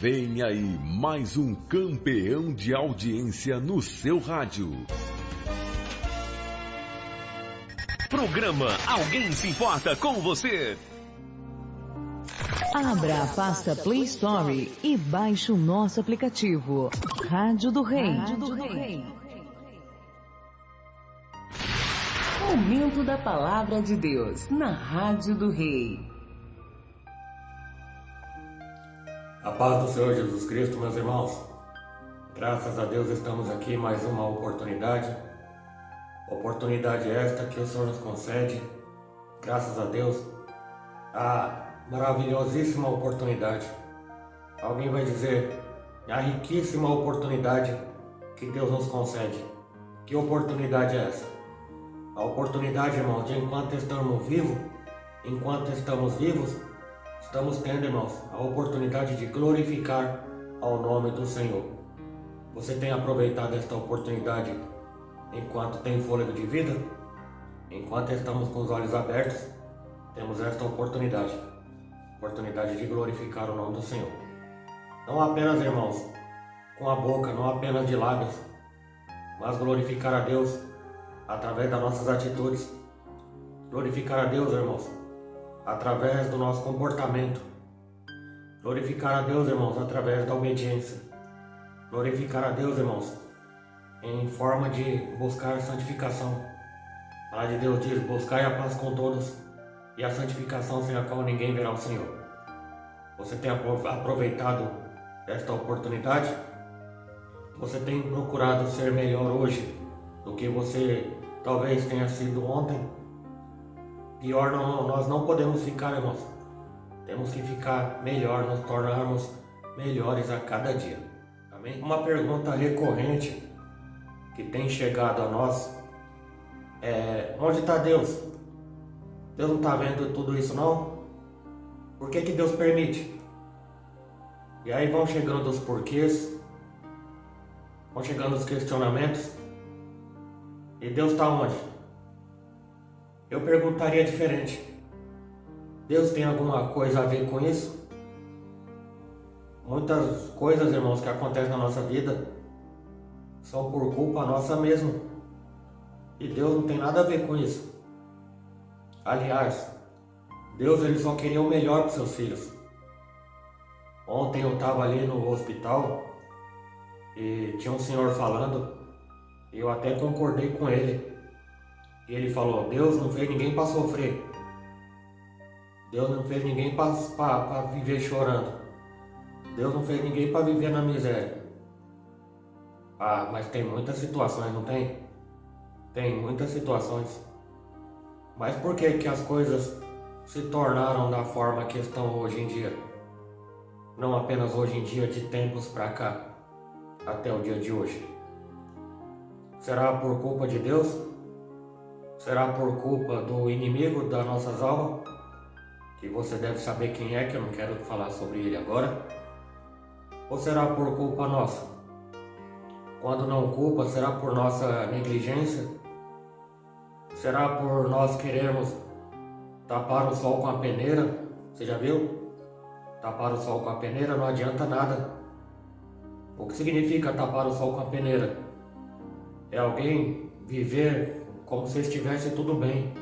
Vem aí mais um campeão de audiência no seu rádio. Programa Alguém Se Importa com Você. Abra a pasta Play Store e baixe o nosso aplicativo. Rádio do Rei. Momento da Palavra de Deus na Rádio do Rei. A paz do Senhor Jesus Cristo, meus irmãos. Graças a Deus estamos aqui mais uma oportunidade. Oportunidade esta que o Senhor nos concede. Graças a Deus. A maravilhosíssima oportunidade. Alguém vai dizer, a riquíssima oportunidade que Deus nos concede. Que oportunidade é essa? A oportunidade, irmãos, de enquanto estamos vivos, estamos tendo, irmãos, a oportunidade de glorificar ao nome do Senhor. Você tem aproveitado esta oportunidade enquanto tem fôlego de vida? Enquanto estamos com os olhos abertos, temos esta oportunidade de glorificar o nome do Senhor. Não apenas, irmãos, com a boca, não apenas de lábios, mas glorificar a Deus através das nossas atitudes. Glorificar a Deus, irmãos, através do nosso comportamento. Glorificar a Deus, irmãos, através da obediência. Glorificar a Deus, irmãos, em forma de buscar santificação. A palavra de Deus diz, buscai a paz com todos e a santificação sem a qual ninguém verá o Senhor. Você tem aproveitado esta oportunidade? Você tem procurado ser melhor hoje do que você talvez tenha sido ontem? Pior, nós não podemos ficar, irmãos. Temos que ficar melhor, nos tornarmos melhores a cada dia. Amém? Uma pergunta recorrente que tem chegado a nós é: onde está Deus? Deus não está vendo tudo isso não? Por que Deus permite? E aí vão chegando os porquês, vão chegando os questionamentos. E Deus está onde? Eu perguntaria diferente. Deus tem alguma coisa a ver com isso? Muitas coisas, irmãos, que acontecem na nossa vida são por culpa nossa mesmo. E Deus não tem nada a ver com isso. Aliás, Deus ele só queria o melhor para os seus filhos. Ontem eu estava ali no hospital e tinha um senhor falando, e eu até concordei com ele. E ele falou, Deus não fez ninguém para sofrer. Deus não fez ninguém para viver chorando. Deus não fez ninguém para viver na miséria. Ah, mas tem muitas situações, não tem? Tem muitas situações. Mas por que as coisas se tornaram da forma que estão hoje em dia? Não apenas hoje em dia, de tempos para cá, até o dia de hoje. Será por culpa de Deus? Será por culpa do inimigo das nossas almas? Que você deve saber quem é, que eu não quero falar sobre ele agora. Ou será por culpa nossa? Quando não culpa, será por nossa negligência? Será por nós querermos tapar o sol com a peneira? Você já viu? Tapar o sol com a peneira não adianta nada. O que significa tapar o sol com a peneira? É alguém viver como se estivesse tudo bem,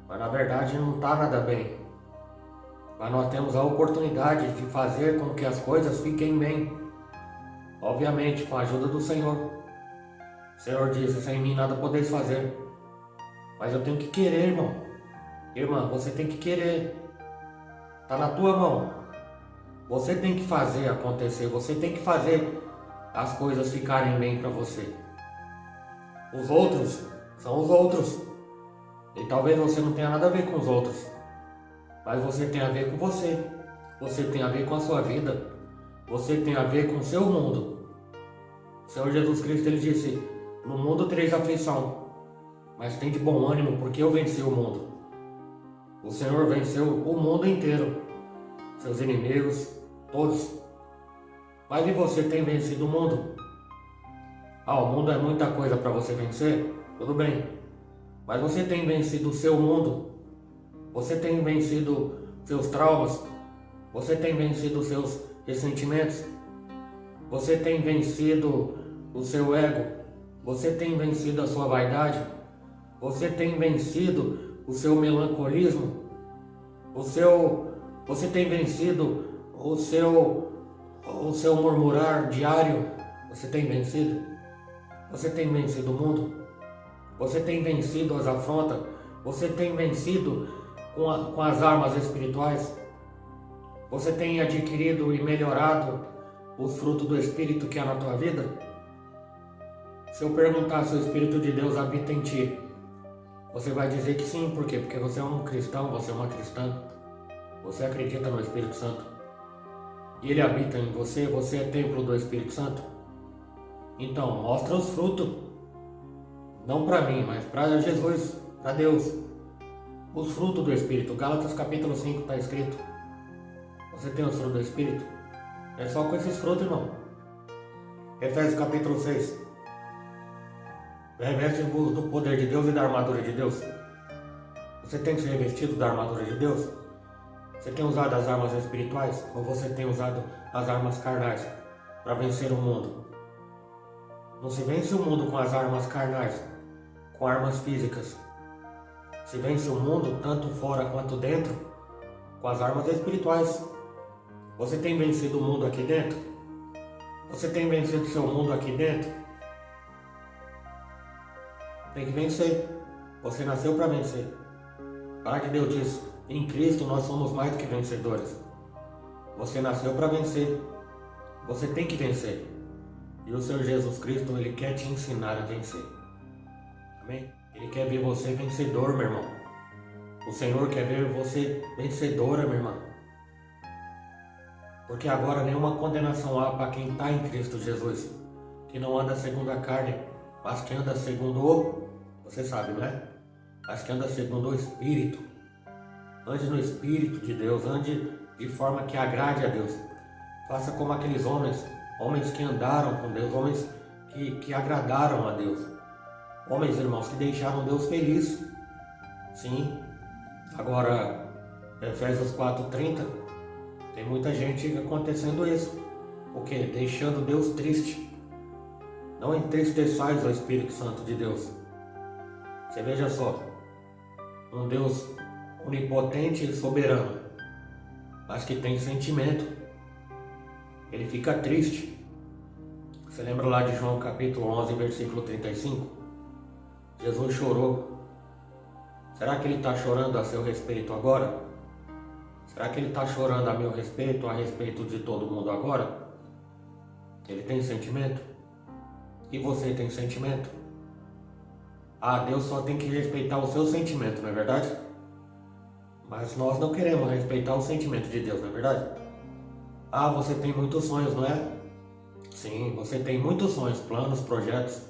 mas na verdade não está nada bem. Mas nós temos a oportunidade de fazer com que as coisas fiquem bem, obviamente com a ajuda do Senhor. O Senhor disse, sem mim nada podeis fazer, mas eu tenho que querer, irmão. Irmã, você tem que querer, está na tua mão. Você tem que fazer acontecer, você tem que fazer as coisas ficarem bem para você. Os outros são os outros. E talvez você não tenha nada a ver com os outros, mas você tem a ver com você. Você tem a ver com a sua vida. Você tem a ver com o seu mundo. O Senhor Jesus Cristo ele disse, no mundo tereis aflição, mas tem de bom ânimo, porque eu venci o mundo. O Senhor venceu o mundo inteiro, seus inimigos, todos. Mas e você tem vencido o mundo? Ah, o mundo é muita coisa para você vencer? Tudo bem. Mas você tem vencido o seu mundo? Você tem vencido seus traumas? Você tem vencido seus ressentimentos? Você tem vencido o seu ego? Você tem vencido a sua vaidade? Você tem vencido o seu melancolismo? Você tem vencido o seu murmurar diário? Você tem vencido? Você tem vencido o mundo? Você tem vencido as afrontas? Você tem vencido com as armas espirituais? Você tem adquirido e melhorado os frutos do Espírito que há na tua vida? Se eu perguntar se o Espírito de Deus habita em ti, você vai dizer que sim. Por quê? Porque você é um cristão, você é uma cristã. Você acredita no Espírito Santo. E ele habita em você, você é templo do Espírito Santo. Então, mostra os frutos. Não para mim, mas para Jesus, para Deus. Os frutos do Espírito. Gálatas capítulo 5 está escrito. Você tem os frutos do Espírito? É só com esses frutos, irmão. Efésios capítulo 6. Reveste-vos do poder de Deus e da armadura de Deus. Você tem se revestido da armadura de Deus? Você tem usado as armas espirituais? Ou você tem usado as armas carnais para vencer o mundo? Não se vence o mundo com as armas carnais, com armas físicas. Se vence o mundo, tanto fora quanto dentro, com as armas espirituais. Você tem vencido o mundo aqui dentro? Você tem vencido o seu mundo aqui dentro? Tem que vencer. Você nasceu para vencer. A palavra de Deus diz: em Cristo nós somos mais do que vencedores. Você nasceu para vencer. Você tem que vencer. E o Senhor Jesus Cristo, Ele quer te ensinar a vencer. Amém? Ele quer ver você vencedor, meu irmão. O Senhor quer ver você vencedora, minha irmã. Porque agora nenhuma condenação há para quem está em Cristo Jesus, que não anda segundo a carne, mas que anda segundo o... Você sabe, não é? Mas que anda segundo o Espírito. Ande no Espírito de Deus, ande de forma que agrade a Deus. Faça como aqueles homens que andaram com Deus, homens que agradaram a Deus. Homens, irmãos, que deixaram Deus feliz. Sim. Agora, Efésios 4:30, tem muita gente acontecendo isso. O quê? Deixando Deus triste. Não entristeçais o Espírito Santo de Deus. Você veja só, um Deus onipotente e soberano, mas que tem sentimento. Ele fica triste. Você lembra lá de João capítulo 11, versículo 35? Jesus chorou. Será que ele está chorando a seu respeito agora? Será que ele está chorando a meu respeito, a respeito de todo mundo agora? Ele tem sentimento? E você tem sentimento? Ah, Deus só tem que respeitar o seu sentimento, não é verdade? Mas nós não queremos respeitar o sentimento de Deus, não é verdade? Ah, você tem muitos sonhos, não é? Sim, você tem muitos sonhos, planos, projetos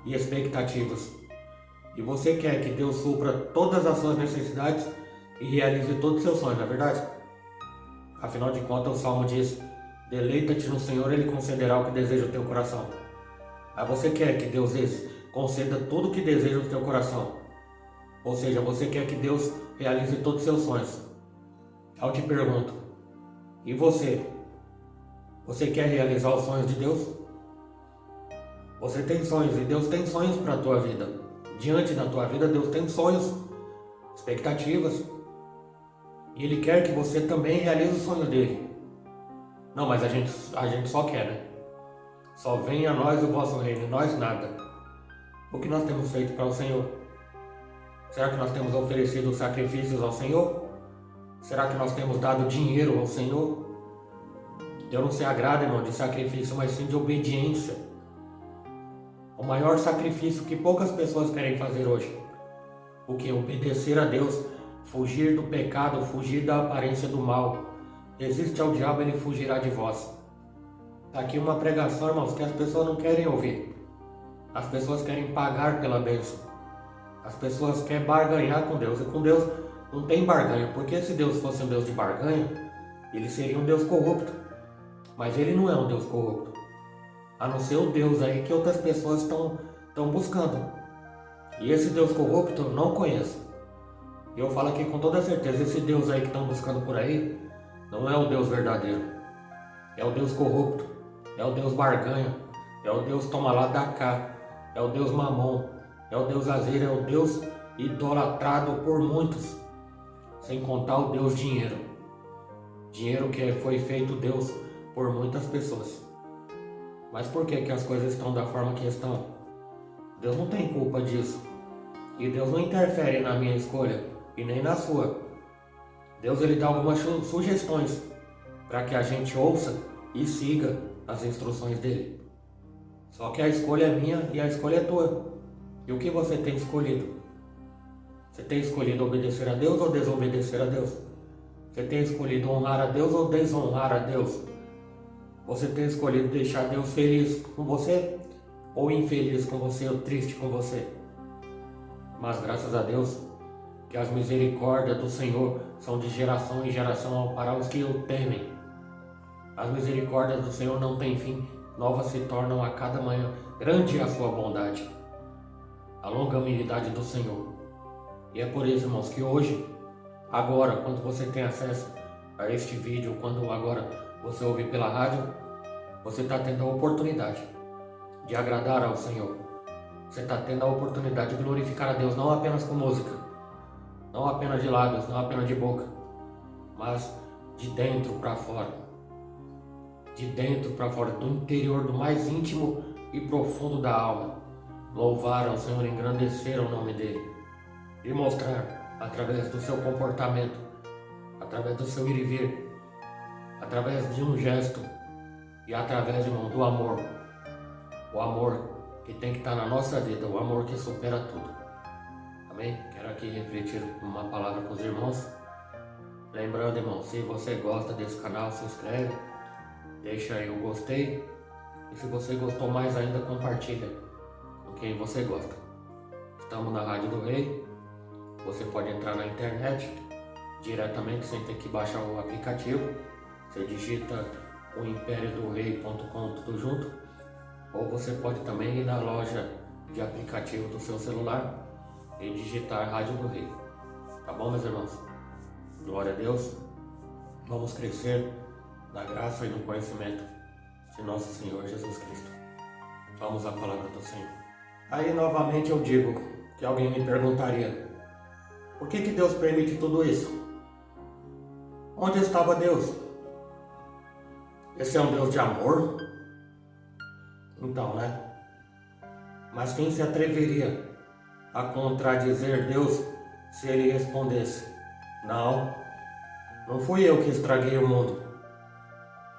e expectativas. E você quer que Deus supra todas as suas necessidades e realize todos os seus sonhos, não é verdade? Afinal de contas, o Salmo diz: deleita-te no Senhor, Ele concederá o que deseja o teu coração. Aí você quer que Deus conceda tudo o que deseja o teu coração. Ou seja, você quer que Deus realize todos os seus sonhos. Eu te pergunto, e você? Você quer realizar os sonhos de Deus? Você tem sonhos e Deus tem sonhos para a tua vida. Diante da tua vida, Deus tem sonhos, expectativas. E Ele quer que você também realize os sonhos dele. Não, mas a gente só quer, né? Só venha a nós o vosso reino, nós nada. O que nós temos feito para o Senhor? Será que nós temos oferecido sacrifícios ao Senhor? Será que nós temos dado dinheiro ao Senhor? Deus não se agrada, irmão, de sacrifício, mas sim de obediência. O maior sacrifício que poucas pessoas querem fazer hoje. O que? Obedecer a Deus, fugir do pecado, fugir da aparência do mal. Resiste ao diabo, ele fugirá de vós. Está aqui uma pregação, irmãos, que as pessoas não querem ouvir. As pessoas querem pagar pela bênção. As pessoas querem barganhar com Deus. E com Deus não tem barganha. Porque se Deus fosse um Deus de barganha, ele seria um Deus corrupto. Mas ele não é um Deus corrupto. A não ser o Deus aí que outras pessoas estão buscando. E esse Deus corrupto eu não conheço. E eu falo aqui com toda certeza, esse Deus aí que estão buscando por aí, não é o Deus verdadeiro. é o Deus corrupto, é o Deus barganha, é o Deus toma lá da cá, é o Deus mamon, é o Deus azeiro, é o Deus idolatrado por muitos, sem contar o Deus dinheiro. Dinheiro que foi feito Deus por muitas pessoas. Mas por que as coisas estão da forma que estão? Deus não tem culpa disso. E Deus não interfere na minha escolha e nem na sua. Deus ele dá algumas sugestões para que a gente ouça e siga as instruções dele. Só que a escolha é minha e a escolha é tua. E o que você tem escolhido? Você tem escolhido obedecer a Deus ou desobedecer a Deus? Você tem escolhido honrar a Deus ou desonrar a Deus? Você tem escolhido deixar Deus feliz com você ou infeliz com você ou triste com você? Mas graças a Deus que as misericórdias do Senhor são de geração em geração para os que o temem. As misericórdias do Senhor não têm fim, novas se tornam a cada manhã. Grande é a sua bondade, a longanimidade do Senhor. E é por isso, irmãos, que hoje, agora, quando você tem acesso a este vídeo, quando agora você ouvir pela rádio, você está tendo a oportunidade de agradar ao Senhor. Você está tendo a oportunidade de glorificar a Deus, não apenas com música, não apenas de lábios, não apenas de boca, mas de dentro para fora. De dentro para fora, do interior, do mais íntimo e profundo da alma. Louvar ao Senhor, engrandecer o nome dEle. E mostrar, através do seu comportamento, através do seu ir e vir, através de um gesto e através, irmão, do amor. O amor que tem que estar na nossa vida, o amor que supera tudo. Amém? Quero aqui refletir uma palavra com os irmãos. Lembrando, irmão, se você gosta desse canal, se inscreve, deixa aí o gostei. E se você gostou mais ainda, compartilha com quem você gosta. Estamos na Rádio do Rei. Você pode entrar na internet diretamente sem ter que baixar o aplicativo. Você digita o impériodorei.com tudo junto. Ou você pode também ir na loja de aplicativo do seu celular e digitar Rádio do Rei. Tá bom, meus irmãos? Glória a Deus. Vamos crescer na graça e no conhecimento de nosso Senhor Jesus Cristo. Vamos à palavra do Senhor. Aí novamente eu digo que alguém me perguntaria: por que Deus permite tudo isso? Onde estava Deus? Esse é um Deus de amor? Então, né? Mas quem se atreveria a contradizer Deus se ele respondesse: não, não fui eu que estraguei o mundo.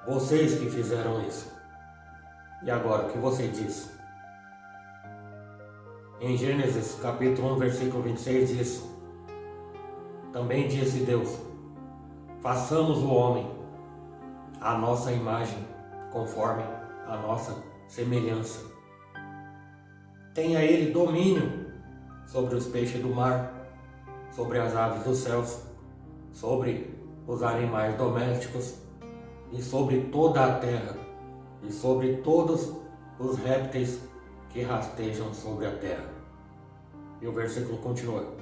Vocês que fizeram isso. E agora, o que você diz? Em Gênesis capítulo 1, versículo 26 diz: também disse Deus: façamos o homem à nossa imagem, conforme a nossa semelhança. Tenha ele domínio sobre os peixes do mar, sobre as aves dos céus, sobre os animais domésticos e sobre toda a terra e sobre todos os répteis que rastejam sobre a terra. E o versículo continua: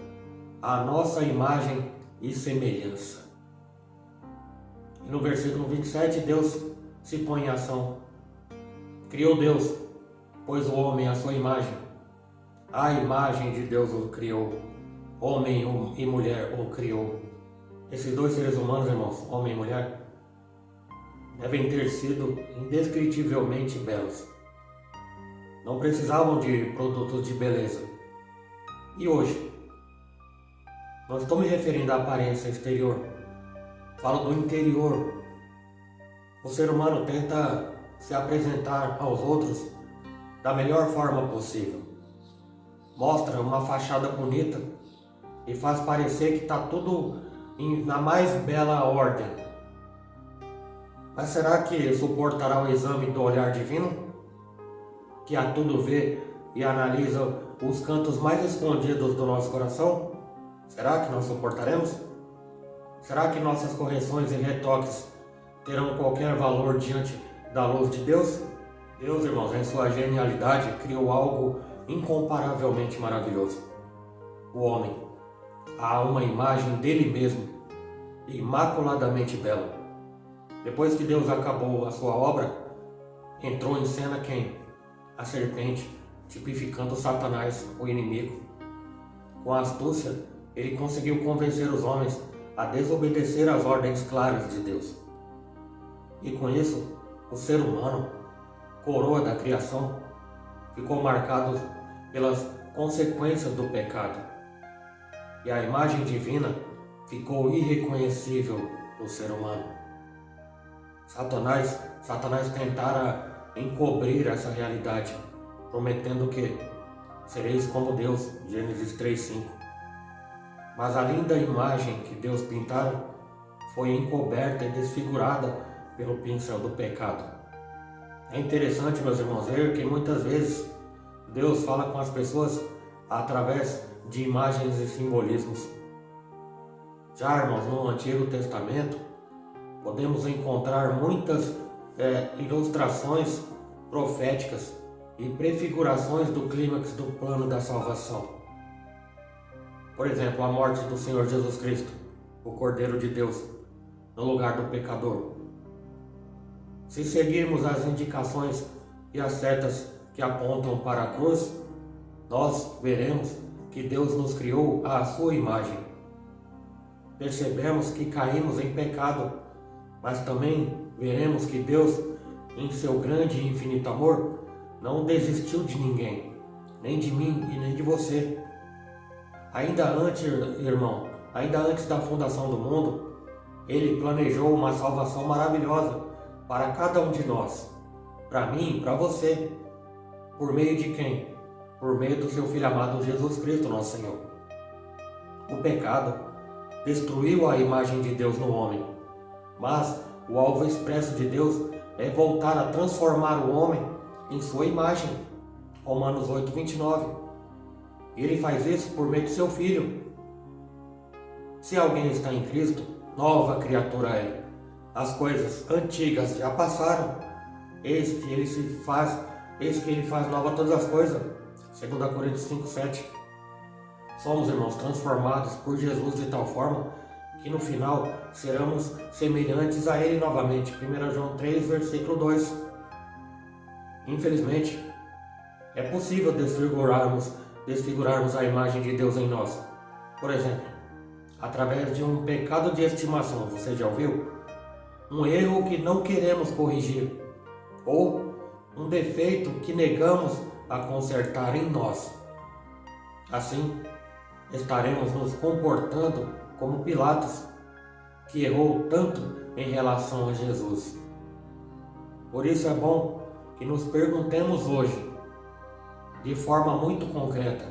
a nossa imagem e semelhança. E no versículo 27, Deus se põe em ação. Criou Deus, pôs o homem à sua imagem. A imagem de Deus o criou. Homem e mulher o criou. Esses dois seres humanos, irmãos, homem e mulher, devem ter sido indescritivelmente belos. Não precisavam de produtos de beleza. E hoje? Não estou me referindo à aparência exterior. Falo do interior. O ser humano tenta se apresentar aos outros da melhor forma possível. Mostra uma fachada bonita e faz parecer que está tudo na mais bela ordem. Mas será que suportará o exame do olhar divino? Que a tudo vê e analisa os cantos mais escondidos do nosso coração? Será que nós suportaremos? Será que nossas correções e retoques terão qualquer valor diante da luz de Deus? Deus, irmãos, em sua genialidade, criou algo incomparavelmente maravilhoso. O homem, a uma imagem dele mesmo, imaculadamente belo. Depois que Deus acabou a sua obra, entrou em cena quem? A serpente, tipificando Satanás, o inimigo. Com a astúcia, ele conseguiu convencer os homens a desobedecer às ordens claras de Deus. E com isso, o ser humano, coroa da criação, ficou marcado pelas consequências do pecado. E a imagem divina ficou irreconhecível no ser humano. Satanás tentara encobrir essa realidade, prometendo que sereis como Deus, Gênesis 3:5. Mas a linda imagem que Deus pintara foi encoberta e desfigurada pelo pincel do pecado. É interessante, meus irmãos, ver que muitas vezes Deus fala com as pessoas através de imagens e simbolismos. Já, irmãos, no Antigo Testamento, podemos encontrar muitas ilustrações proféticas e prefigurações do clímax do plano da salvação. Por exemplo, a morte do Senhor Jesus Cristo, o Cordeiro de Deus, no lugar do pecador. Se seguirmos as indicações e as setas que apontam para a cruz, nós veremos que Deus nos criou à sua imagem. Percebemos que caímos em pecado, mas também veremos que Deus, em seu grande e infinito amor, não desistiu de ninguém, nem de mim e nem de você. Ainda antes, irmão, ainda antes da fundação do mundo, Ele planejou uma salvação maravilhosa para cada um de nós, para mim e para você. Por meio de quem? Por meio do seu Filho amado Jesus Cristo, nosso Senhor. O pecado destruiu a imagem de Deus no homem, mas o alvo expresso de Deus é voltar a transformar o homem em sua imagem. Romanos 8:29. Ele faz isso por meio de seu Filho. Se alguém está em Cristo, nova criatura é. As coisas antigas já passaram. Eis que ele faz nova todas as coisas. 2 Coríntios 5:7. Somos, irmãos, transformados por Jesus de tal forma que no final seremos semelhantes a Ele novamente. 1 João 3, versículo 2. Infelizmente, é possível desfigurarmos a imagem de Deus em nós. Por exemplo, através de um pecado de estimação, você já ouviu? Um erro que não queremos corrigir, ou um defeito que negamos a consertar em nós. Assim, estaremos nos comportando como Pilatos, que errou tanto em relação a Jesus. Por isso é bom que nos perguntemos hoje, de forma muito concreta,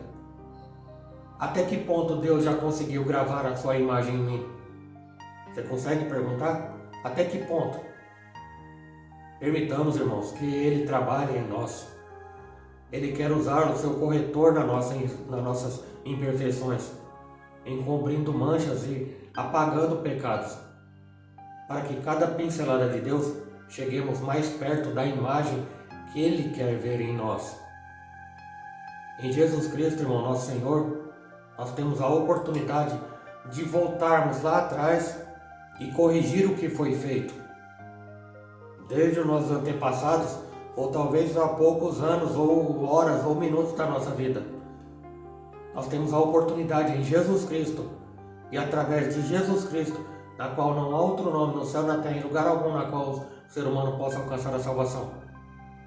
até que ponto Deus já conseguiu gravar a sua imagem em mim? Você consegue perguntar? Até que ponto? Permitamos, irmãos, que Ele trabalhe em nós. Ele quer usar o seu corretor nas nossas imperfeições, encobrindo manchas e apagando pecados, para que cada pincelada de Deus cheguemos mais perto da imagem que Ele quer ver em nós. Em Jesus Cristo, irmão, nosso Senhor, nós temos a oportunidade de voltarmos lá atrás e corrigir o que foi feito. Desde os nossos antepassados, ou talvez há poucos anos, ou horas, ou minutos da nossa vida. Nós temos a oportunidade em Jesus Cristo, e através de Jesus Cristo, na qual não há outro nome no céu, na terra, em lugar algum na qual o ser humano possa alcançar a salvação.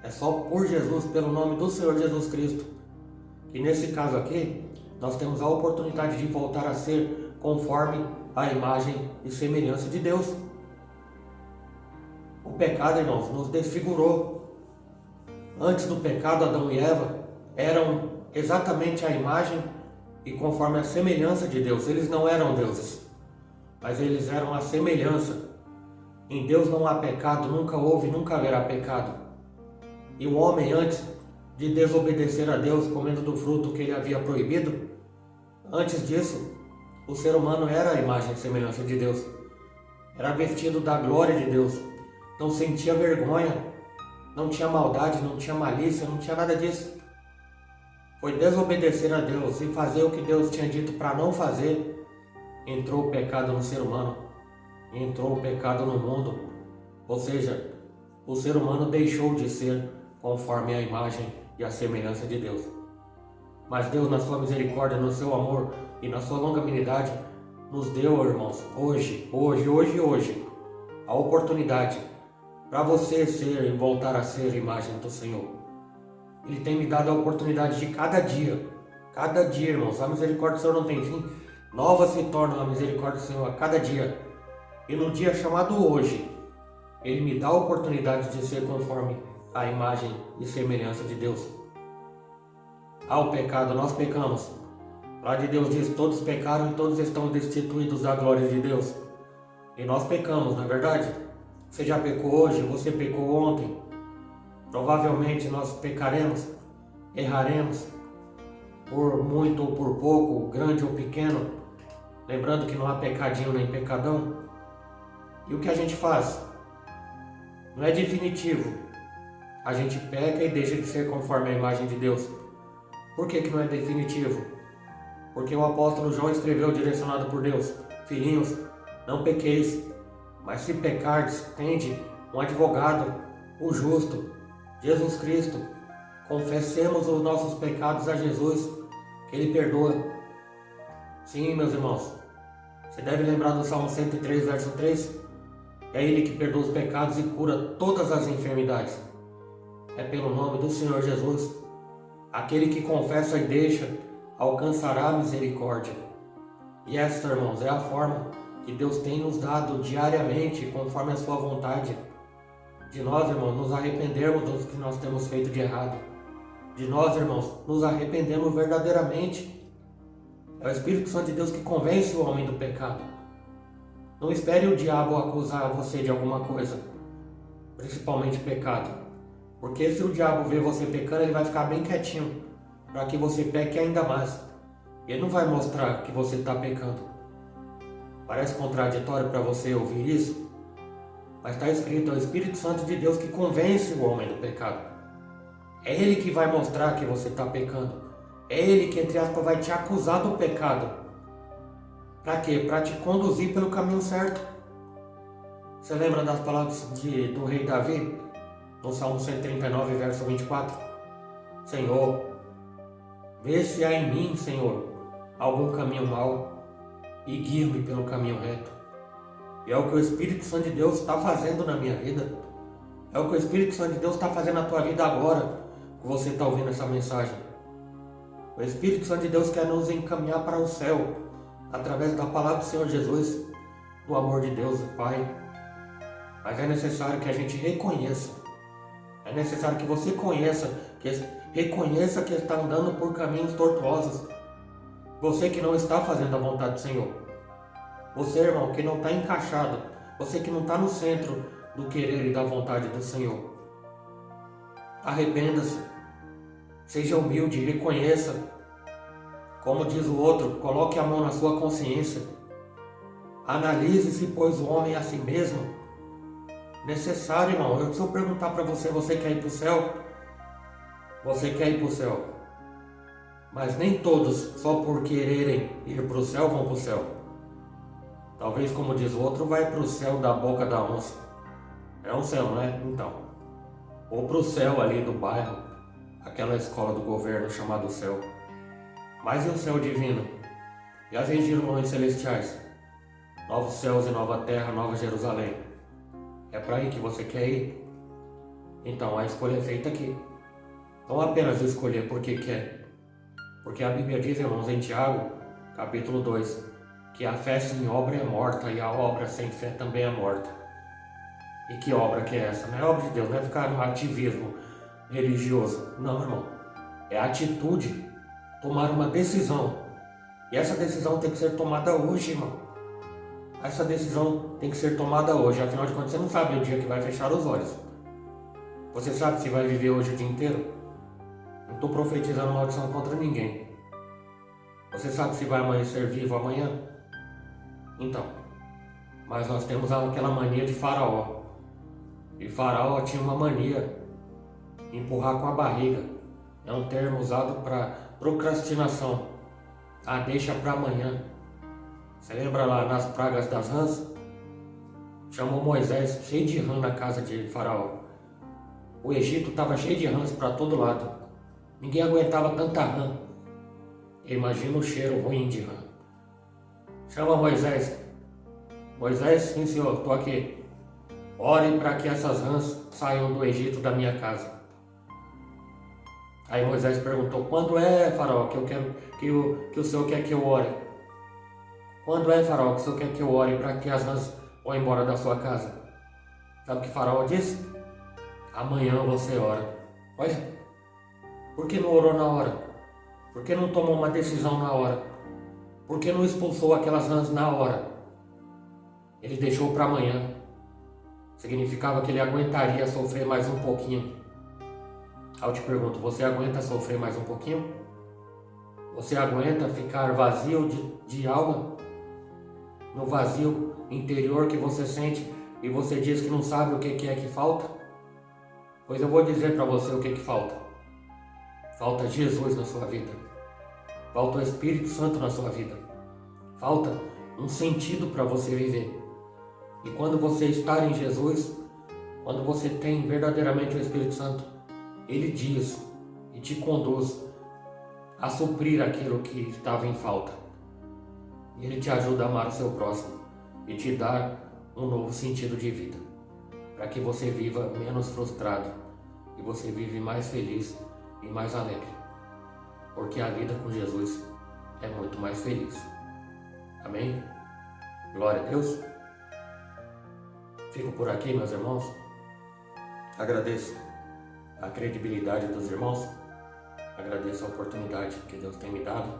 É só por Jesus, pelo nome do Senhor Jesus Cristo. E nesse caso aqui, nós temos a oportunidade de voltar a ser conforme a imagem e semelhança de Deus. O pecado, irmãos, nos desfigurou. Antes do pecado, Adão e Eva eram exatamente a imagem e conforme a semelhança de Deus. Eles não eram deuses, mas eles eram a semelhança. Em Deus não há pecado, nunca houve, nunca haverá pecado. E o homem, antes de desobedecer a Deus, comendo do fruto que Ele havia proibido, antes disso, o ser humano era a imagem e semelhança de Deus. Era vestido da glória de Deus. Não sentia vergonha, não tinha maldade, não tinha malícia, não tinha nada disso. Foi desobedecer a Deus e fazer o que Deus tinha dito para não fazer. Entrou o pecado no ser humano, entrou o pecado no mundo, Ou seja, o ser humano deixou de ser conforme a imagem e a semelhança de Deus. Mas Deus, na sua misericórdia, no seu amor e na sua longanimidade, nos deu, irmãos, hoje, a oportunidade para você ser e voltar a ser imagem do Senhor. Ele tem me dado a oportunidade de cada dia, irmãos, a misericórdia do Senhor não tem fim, nova se torna a misericórdia do Senhor a cada dia. E no dia chamado hoje, Ele me dá a oportunidade de ser conforme a imagem e semelhança de Deus. Ao pecado, nós pecamos. A palavra de Deus diz, todos pecaram e todos estão destituídos da glória de Deus. E nós pecamos, não é verdade? Você já pecou hoje, você pecou ontem. Provavelmente nós pecaremos, erraremos, por muito ou por pouco, grande ou pequeno. Lembrando que não há pecadinho nem pecadão. E o que a gente faz? Não é definitivo. A gente peca e deixa de ser conforme a imagem de Deus. Por que não é definitivo? Porque o apóstolo João escreveu direcionado por Deus: filhinhos, não pequeis, mas se pecardes, tende um advogado, o justo, Jesus Cristo. Confessemos os nossos pecados a Jesus, que Ele perdoa. Sim, meus irmãos, você deve lembrar do Salmo 103, verso 3. É Ele que perdoa os pecados e cura todas as enfermidades. É pelo nome do Senhor Jesus. Aquele que confessa e deixa, alcançará a misericórdia. E esta, irmãos, é a forma que Deus tem nos dado diariamente, conforme a sua vontade. De nós, irmãos, nos arrependermos do que nós temos feito de errado. De nós, irmãos, nos arrependemos verdadeiramente. É o Espírito Santo de Deus que convence o homem do pecado. Não espere o diabo acusar você de alguma coisa, principalmente pecado. Porque se o diabo ver você pecando, ele vai ficar bem quietinho, para que você peque ainda mais. Ele não vai mostrar que você está pecando. Parece contraditório para você ouvir isso, mas está escrito, é o Espírito Santo de Deus que convence o homem do pecado. É Ele que vai mostrar que você está pecando. É Ele que, entre aspas, vai te acusar do pecado. Para quê? Para te conduzir pelo caminho certo. Você lembra das palavras do rei Davi? No Salmo 139, verso 24. Senhor, vê se há em mim, Senhor, algum caminho mau e guia-me pelo caminho reto. E é o que o Espírito Santo de Deus está fazendo na minha vida. É o que o Espírito Santo de Deus está fazendo na tua vida agora, que você está ouvindo essa mensagem. O Espírito Santo de Deus quer nos encaminhar para o céu, através da palavra do Senhor Jesus, do amor de Deus, Pai. Mas é necessário que a gente reconheça. É necessário que você reconheça que está andando por caminhos tortuosos. Você que não está fazendo a vontade do Senhor. Você, irmão, que não está encaixado. Você que não está no centro do querer e da vontade do Senhor. Arrependa-se. Seja humilde, reconheça. Como diz o outro, coloque a mão na sua consciência. Analise-se, pois, o homem a si mesmo. Necessário, irmão. Se eu perguntar para você, você quer ir para o céu? Você quer ir para o céu. Mas nem todos, só por quererem ir para o céu, vão para o céu. Talvez, como diz o outro, vai para o céu da boca da onça. É um céu, não é? Então. Ou para o céu ali do bairro. Aquela escola do governo chamada céu. Mas e o céu divino? E as regiões celestiais? Novos céus e nova terra, nova Jerusalém. É para aí que você quer ir? Então a escolha é feita aqui. Não apenas escolher porque quer. Porque a Bíblia diz, irmãos, em Tiago, capítulo 2, que a fé sem obra é morta e a obra sem fé também é morta. E que obra que é essa? Não é obra de Deus, não é ficar no ativismo religioso. Não, irmão. É atitude, tomar uma decisão. E essa decisão tem que ser tomada hoje, irmão. Essa decisão tem que ser tomada hoje. Afinal de contas, você não sabe o dia que vai fechar os olhos. Você sabe se vai viver hoje o dia inteiro? Não estou profetizando maldição contra ninguém. Você sabe se vai amanhecer vivo amanhã? Então, mas nós temos aquela mania de Faraó. E Faraó tinha uma mania de empurrar com a barriga. É um termo usado para procrastinação. Deixa para amanhã. Você lembra lá nas pragas das rãs? chamou Moisés, cheio de rã na casa de Faraó. O Egito estava cheio de rãs para todo lado. Ninguém aguentava tanta rã. Imagina o cheiro ruim de rã. Chama Moisés. Moisés, sim senhor, estou aqui. Ore para que essas rãs saiam do Egito da minha casa. Aí Moisés perguntou, quando é, Faraó, que eu quero que o senhor quer que eu ore? Quando é, Faraó, que o senhor quer que eu ore para que as rãs vão embora da sua casa? Sabe o que Faraó disse? Amanhã você ora. Olha, por que não orou na hora? Por que não tomou uma decisão na hora? Por que não expulsou aquelas rãs na hora? Ele deixou para amanhã. Significava que ele aguentaria sofrer mais um pouquinho. Aí eu te pergunto, você aguenta sofrer mais um pouquinho? Você aguenta ficar vazio de alma? No vazio interior que você sente e você diz que não sabe o que é que falta? Pois eu vou dizer para você o que falta. Falta Jesus na sua vida. Falta o Espírito Santo na sua vida. Falta um sentido para você viver. E quando você está em Jesus, quando você tem verdadeiramente o Espírito Santo, Ele diz e te conduz a suprir aquilo que estava em falta. E Ele te ajuda a amar o seu próximo e te dar um novo sentido de vida, para que você viva menos frustrado e você vive mais feliz e mais alegre, porque a vida com Jesus é muito mais feliz. Amém? Glória a Deus. Fico por aqui, meus irmãos. Agradeço a credibilidade dos irmãos, agradeço a oportunidade que Deus tem me dado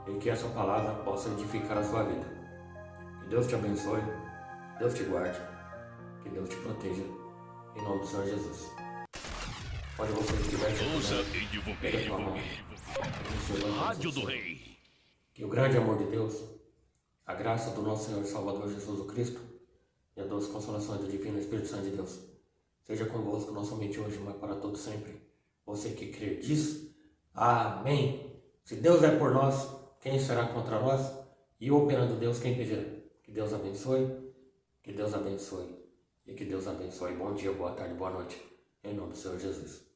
e que essa palavra possa edificar a sua vida. Que Deus te abençoe, Deus te guarde, que Deus te proteja, em nome do Senhor Jesus. Onde você estiver, Rádio do Rei. Que o grande amor de Deus, a graça do nosso Senhor e Salvador Jesus Cristo e a doce consolação do Divino Espírito Santo de Deus seja convosco não somente hoje, mas para todo sempre. Você que crê diz amém. Se Deus é por nós, quem será contra nós? E operando Deus, quem impedirá? Que Deus abençoe, que Deus abençoe e que Deus abençoe. Bom dia, boa tarde, boa noite. Em nome do Senhor Jesus.